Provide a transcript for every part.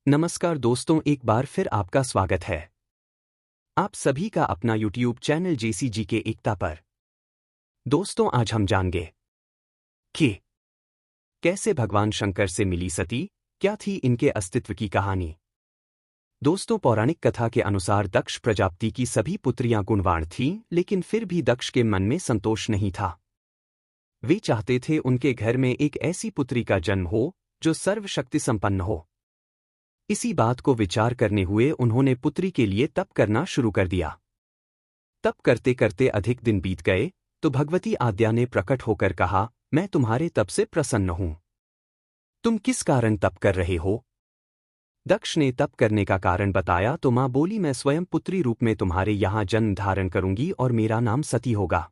नमस्कार दोस्तों, एक बार फिर आपका स्वागत है आप सभी का अपना YouTube चैनल JCG के एकता पर। दोस्तों, आज हम जानेंगे कि कैसे भगवान शंकर से मिली सती, क्या थी इनके अस्तित्व की कहानी। दोस्तों, पौराणिक कथा के अनुसार दक्ष प्रजापति की सभी पुत्रियां गुणवान थीं, लेकिन फिर भी दक्ष के मन में संतोष नहीं था। वे चाहते थे उनके घर में एक ऐसी पुत्री का जन्म हो जो सर्वशक्ति संपन्न हो। इसी बात को विचार करने हुए उन्होंने पुत्री के लिए तप करना शुरू कर दिया। तप करते करते अधिक दिन बीत गए तो भगवती आद्या ने प्रकट होकर कहा, मैं तुम्हारे तप से प्रसन्न हूं। तुम किस कारण तप कर रहे हो? दक्ष ने तप करने का कारण बताया तो मां बोली, मैं स्वयं पुत्री रूप में तुम्हारे यहां जन्म धारण करूंगी और मेरा नाम सती होगा।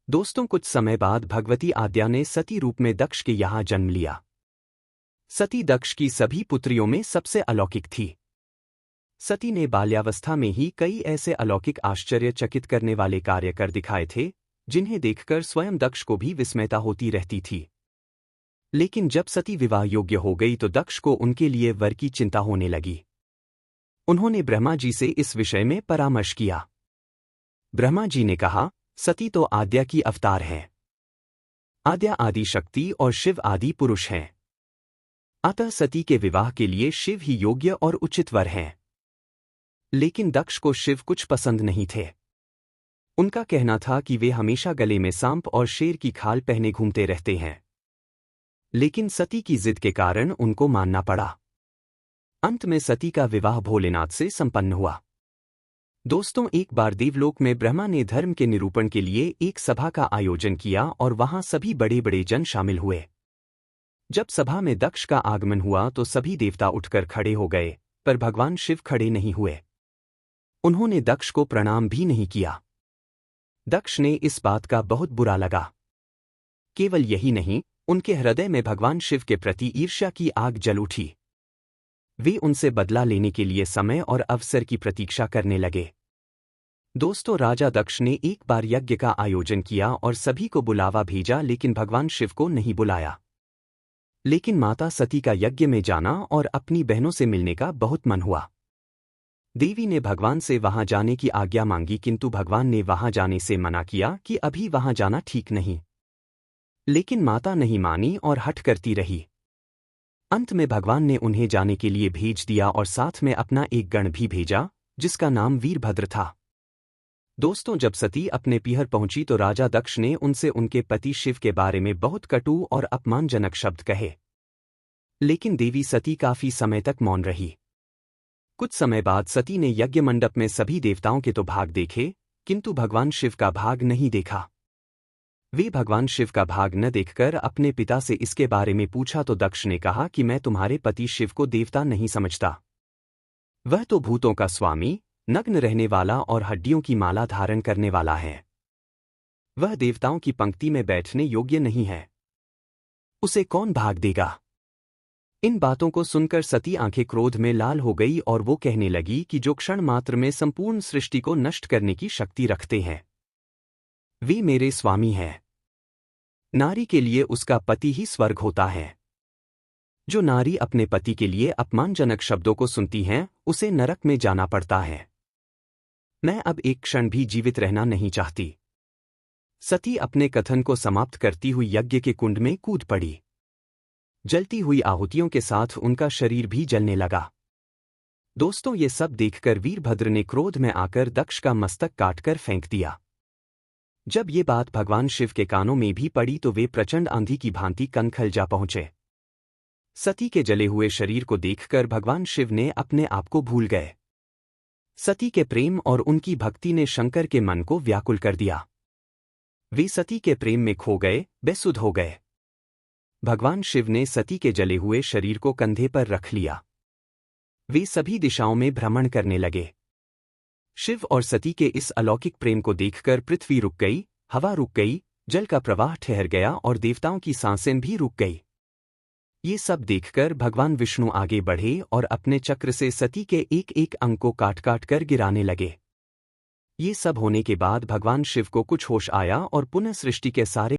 दोस्तों, कुछ समय बाद भगवती आद्या ने सती रूप में दक्ष के यहां जन्म लिया। सती दक्ष की सभी पुत्रियों में सबसे अलौकिक थी। सती ने बाल्यावस्था में ही कई ऐसे अलौकिक आश्चर्यचकित करने वाले कार्य कर दिखाए थे जिन्हें देखकर स्वयं दक्ष को भी विस्मयता होती रहती थी। लेकिन जब सती विवाह योग्य हो गई तो दक्ष को उनके लिए वर की चिंता होने लगी। उन्होंने ब्रह्मा जी से इस विषय में परामर्श किया। ब्रह्मा जी ने कहा, सती तो आद्या की अवतार हैं। आद्या आदि शक्ति और शिव आदि पुरुष हैं। अतः सती के विवाह के लिए शिव ही योग्य और उचित वर हैं। लेकिन दक्ष को शिव कुछ पसंद नहीं थे। उनका कहना था कि वे हमेशा गले में सांप और शेर की खाल पहने घूमते रहते हैं। लेकिन सती की जिद के कारण उनको मानना पड़ा। अंत में सती का विवाह भोलेनाथ से संपन्न हुआ। दोस्तों, एक बार देवलोक में ब्रह्मा ने धर्म के निरूपण के लिए एक सभा का आयोजन किया और वहां सभी बड़े बड़े जन शामिल हुए। जब सभा में दक्ष का आगमन हुआ तो सभी देवता उठकर खड़े हो गए, पर भगवान शिव खड़े नहीं हुए। उन्होंने दक्ष को प्रणाम भी नहीं किया। दक्ष ने इस बात का बहुत बुरा लगा। केवल यही नहीं, उनके हृदय में भगवान शिव के प्रति ईर्ष्या की आग जल उठी। वे उनसे बदला लेने के लिए समय और अवसर की प्रतीक्षा करने लगे। दोस्तों, राजा दक्ष ने एक बार यज्ञ का आयोजन किया और सभी को बुलावा भेजा, लेकिन भगवान शिव को नहीं बुलाया। लेकिन माता सती का यज्ञ में जाना और अपनी बहनों से मिलने का बहुत मन हुआ। देवी ने भगवान से वहां जाने की आज्ञा मांगी, किंतु भगवान ने वहां जाने से मना किया कि अभी वहां जाना ठीक नहीं। लेकिन माता नहीं मानी और हठ करती रही। अंत में भगवान ने उन्हें जाने के लिए भेज दिया और साथ में अपना एक गण भी भेजा जिसका नाम वीरभद्र था। दोस्तों, जब सती अपने पीहर पहुंची तो राजा दक्ष ने उनसे उनके पति शिव के बारे में बहुत कटु और अपमानजनक शब्द कहे। लेकिन देवी सती काफी समय तक मौन रही। कुछ समय बाद सती ने यज्ञ मंडप में सभी देवताओं के तो भाग देखे, किंतु भगवान शिव का भाग नहीं देखा। वे भगवान शिव का भाग न देखकर अपने पिता से इसके बारे में पूछा तो दक्ष ने कहा कि मैं तुम्हारे पति शिव को देवता नहीं समझता। वह तो भूतों का स्वामी, नग्न रहने वाला और हड्डियों की माला धारण करने वाला है। वह देवताओं की पंक्ति में बैठने योग्य नहीं है। उसे कौन भाग देगा? इन बातों को सुनकर सती आंखें क्रोध में लाल हो गई और वो कहने लगी कि जो क्षण मात्र में संपूर्ण सृष्टि को नष्ट करने की शक्ति रखते हैं, वे मेरे स्वामी हैं। नारी के लिए उसका पति ही स्वर्ग होता है। जो नारी अपने पति के लिए अपमानजनक शब्दों को सुनती हैं, उसे नरक में जाना पड़ता है। मैं अब एक क्षण भी जीवित रहना नहीं चाहती। सती अपने कथन को समाप्त करती हुई यज्ञ के कुंड में कूद पड़ी। जलती हुई आहुतियों के साथ उनका शरीर भी जलने लगा। दोस्तों, ये सब देखकर वीरभद्र ने क्रोध में आकर दक्ष का मस्तक काटकर फेंक दिया। जब ये बात भगवान शिव के कानों में भी पड़ी तो वे प्रचंड आंधी की भांति कनखल जा पहुंचे। सती के जले हुए शरीर को देखकर भगवान शिव ने अपने आप को भूल गए। सती के प्रेम और उनकी भक्ति ने शंकर के मन को व्याकुल कर दिया। वे सती के प्रेम में खो गए, बेसुध हो गए। भगवान शिव ने सती के जले हुए शरीर को कंधे पर रख लिया। वे सभी दिशाओं में भ्रमण करने लगे। शिव और सती के इस अलौकिक प्रेम को देखकर पृथ्वी रुक गई, हवा रुक गई, जल का प्रवाह ठहर गया और देवताओं की सांसें भी रुक गई। ये सब देखकर भगवान विष्णु आगे बढ़े और अपने चक्र से सती के एक एक अंग को काट काट कर गिराने लगे। ये सब होने के बाद भगवान शिव को कुछ होश आया और पुनः सृष्टि के सारे